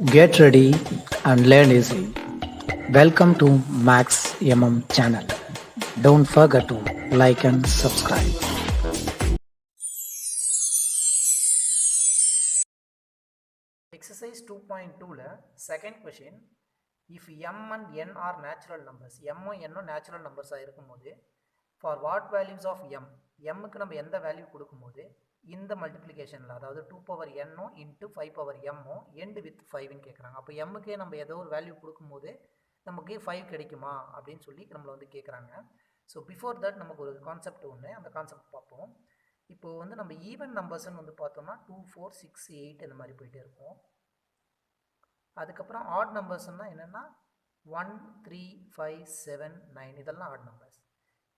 Get ready and learn easy. Welcome to Max channel. Don't forget to like and subscribe. Exercise 2.2 second question. If m and n are natural numbers, m and n natural numbers for what values of m க்கு நம்ம எந்த value கொடுக்கும்போது இந்த மல்டிப்ளிகேஷன்ல அதாவது 2 power n into 5 power m end with 5 ன்னு கேக்குறாங்க. அப்ப m க்கு நம்ம ஏதோ ஒரு வேல்யூ கொடுக்கும்போது நமக்கு 5 கிடைக்குமா அப்படினு சொல்லி நம்மள வந்து கேக்குறாங்க. சோ பிஃபோர் தட் நமக்கு ஒரு கான்செப்ட் ஒண்ணு, அந்த கான்செப்ட் பார்ப்போம். இப்போ வந்து நம்ம ஈவன் நம்பர்ஸ்னு வந்து பார்த்தோம்னா 2 4 6 8 இந்த மாதிரி போயிட்டே இருக்கும். அதுக்கு அப்புறம் ஆட் நம்பர்ஸ்னா என்னன்னா 1 3 5 7 9 இதெல்லாம் ஆட் நம்பர்ஸ்.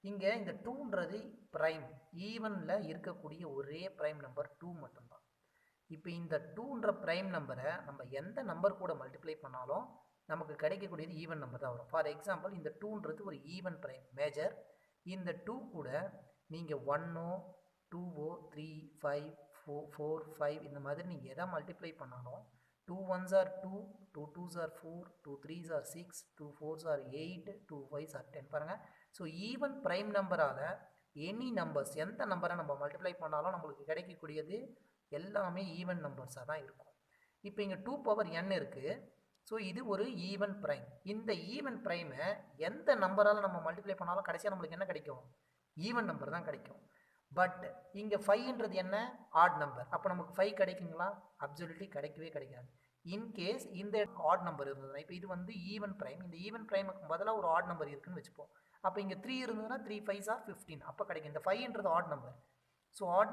இங்க இந்த 2ன்றது பிரைம், ஈவன்ல இருக்கக்கூடிய ஒரே பிரைம் நம்பர் 2 மட்டும் தான். இப்போ இந்த 2ன்ற பிரைம் நம்பரை நம்ம எந்த நம்பர் கூட மல்டிப்ளை பண்ணாலும் நமக்கு கிடைக்கக்கூடியது ஈவன் நம்பர் தான் வரும். ஃபார் எக்ஸாம்பிள் இந்த 2ன்றது ஒரு ஈவன் பிரைம் மேஜர். இந்த 2 கூட நீங்க 1 2 3 5 4 5 இந்த மாதிரி நீங்க எதை மல்டிப்ளை பண்ணாலும் 2 1s are 2, 2 2s are 4, 2 3s are 6, 2 4s are 8, 2 5s are 10. பாருங்க. ஸோ ஈவன் பிரைம் நம்பரால எனி நம்பர்ஸ் எந்த நம்பரை நம்ம மல்டிப்ளை பண்ணாலும் நம்மளுக்கு கிடைக்கக்கூடியது எல்லாமே ஈவன் நம்பர்ஸாக தான் இருக்கும். இப்போ இங்கே 2 பவர் n இருக்கு. ஸோ இது ஒரு ஈவன் பிரைம். இந்த ஈவன் பிரைமை எந்த நம்பரால் நம்ம மல்டிப்ளை பண்ணாலும் கடைசியாக நம்மளுக்கு என்ன கிடைக்கும்? ஈவன் நம்பர் தான் கிடைக்கும். பட் இங்கே 5ன்றது என்ன? Add number. அப்போ நமக்கு 5 கிடைக்குங்களா? அப்சல்யூட்லி கிடைக்கவே கிடைக்காது. இன்கேஸ் இந்த ஆட் நம்பர் இருந்ததுன்னா, இப்போ இது வந்து ஈவன் பிரைம், இந்த ஈவன் பிரைமுக்கு பதிலாக ஒரு ஆட் நம்பர் இருக்குன்னு வச்சுப்போம். அப்போ இங்கே 3 இருந்ததுன்னா 3 5s are 15 அப்போ கிடைக்கும். இந்த 5ன்றது ஆட் நம்பர். ஸோ ஆட்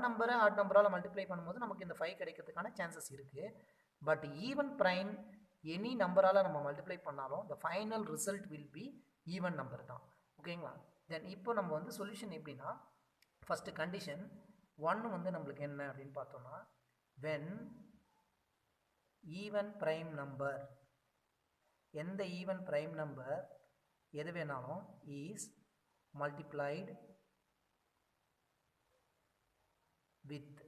நம்பரால் மல்டிப்ளை பண்ணும்போது நமக்கு இந்த 5 கிடைக்கிறதுக்கான சான்சஸ் இருக்குது. பட் ஈவன் பிரைம் எனி நம்பரால் நம்ம மல்டிப்ளை பண்ணாலும் the final result will be even number தான். ஓகேங்களா? தென் இப்போ நம்ம வந்து சொல்யூஷன் எப்படின்னா, ஃபர்ஸ்ட் கண்டிஷன் 1 வந்து நம்மளுக்கு என்ன அப்படின்னு பார்த்தோம்னா, when ஈவன் பிரைம் நம்பர், எந்த ஈவன் பிரைம் நம்பர் எது வேணாலும் is multiplied with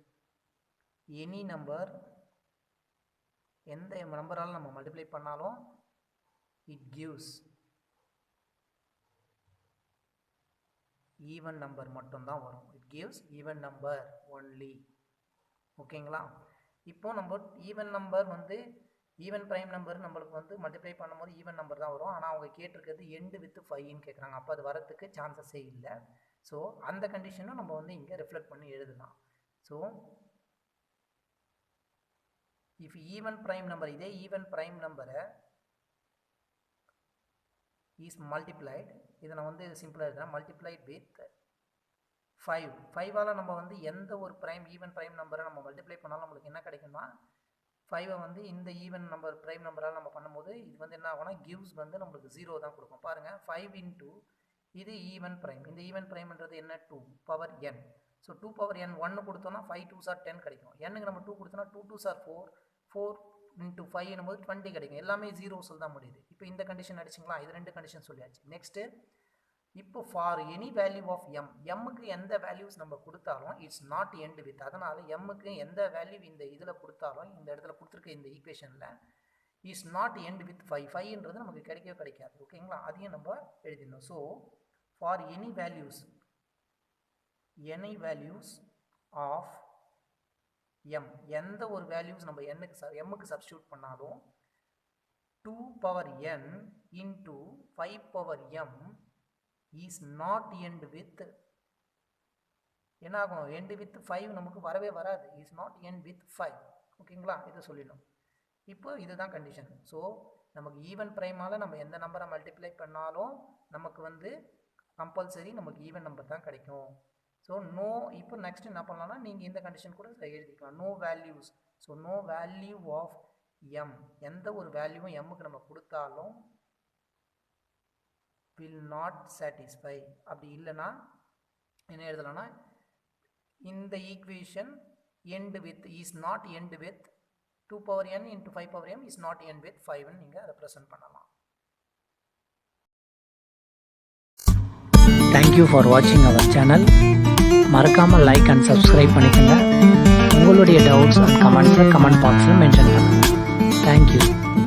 any number, எந்த நம்பரால் நம்ம மல்டிப்ளை பண்ணாலும் இட் கிவ்ஸ் ஈவன் நம்பர் மட்டும்தான் வரும். It gives even number only. ஓகேங்களா? இப்போ நம்ம ஈவன் நம்பர் வந்து ஈவன் பிரைம் நம்பர் நம்மளுக்கு வந்து மல்டிப்ளை பண்ணும்போது ஈவன் நம்பர் தான் வரும். ஆனால் அவங்க கேட்டிருக்கிறது எண்டு வித் 5ன்னு கேட்குறாங்க. அப்போ அது வரத்துக்கு சான்சஸே இல்லை. ஸோ அந்த கண்டிஷனும் நம்ம வந்து இங்கே ரிஃப்ளெக்ட் பண்ணி எழுதலாம். So if even prime number, இதே ஈவன் பிரைம் நம்பரை இஸ் மல்டிப்ளைட், இதை நான் வந்து சிம்பிளாக எழுதுறேன், மல்டிப்ளைட் வித் 5. 5ஆல் நம்ம வந்து எந்த ஒரு பிரைம் ஈவன் பிரைம் நம்பரை நம்ம மல்டிப்ளை பண்ணாலும் நம்மளுக்கு என்ன கிடைக்கும்னா 5 வந்து இந்த ஈவன் நம்பர் பிரைம் நம்பரால் நம்ம பண்ணும்போது இது வந்து என்ன ஆகும்னா கிவ்ஸ் வந்து நம்மளுக்கு 0 தான் கொடுக்கும். பாருங்கள், 5 into இது ஈவன் பிரைம். இந்த ஈவன் பிரைம்ன்றது என்ன? 2 power n. So 2 power n 1 கொடுத்தோம்னா 5 2s are 10 கிடைக்கும். n-க்கு நம்ம 2 கொடுத்தோம்னா 2 2s are 4, 4 into 5 என்னும்போது 20 கிடைக்கும். எல்லாமே 0 சொல்ல தான் முடியுது. இப்போ இந்த கண்டிஷன் அடிச்சிங்களா? இது 2 கண்டிஷன் சொல்லியாச்சு. நெக்ஸ்ட்டு இப்போ for any value of m, mக்கு எந்த வேல்யூஸ் நம்ம கொடுத்தாலும் இட்ஸ் நாட் எண்ட் வித். அதனால் mக்கு எந்த வேல்யூ இந்த இதில் கொடுத்தாலும், இந்த இடத்துல கொடுத்துருக்க இந்த ஈக்குவேஷனில் இஸ் நாட் எண்ட் வித் 5. 5ன்றது நமக்கு கிடைக்கவே கிடைக்காது. ஓகேங்களா? அதையும் நம்ம எழுதிடணும். So for any values of m, எந்த ஒரு வேல்யூஸ் நம்ம mக்கு சப்ஸ்டியூட் பண்ணாலும் 2 power n into 5 power m is not end with, என்ன ஆகும்? எண்ட் வித் 5 நமக்கு வரவே வராது. Is not end with 5. ஓகேங்களா? இதை சொல்லிடணும். இப்போ இதுதான் கண்டிஷன். ஸோ நமக்கு ஈவன் பிரைமால் நம்ம எந்த நம்பரை மல்டிப்ளை பண்ணாலும் நமக்கு வந்து கம்பல்சரி நமக்கு ஈவன் நம்பர் தான் கிடைக்கும். ஸோ நோ, இப்போ நெக்ஸ்ட் என்ன பண்ணலாம்னா நீங்கள் இந்த கண்டிஷன் கூட எழுதிக்கலாம். No values. So no value of m, எந்த ஒரு வேல்யூவும் mக்கு நம்ம கொடுத்தாலும் will not satisfy. அப்படி இல்லைன்னா என்ன எழுதலாம்னா, இந்த equation end with is not end with 2 power n into 5 power m is not end with 5 ன்னு நீங்கள் ரெப்ரசன்ட் பண்ணலாம். Thank you for watching our channel. மறக்காமல் லைக் அண்ட் சப்ஸ்கிரைப் பண்ணிக்கோங்க. உங்களுடைய டவுட்ஸ் அண்ட் கமெண்ட்ஸை கமெண்ட் பாக்ஸில் மென்ஷன் பண்ணுங்கள். Thank you.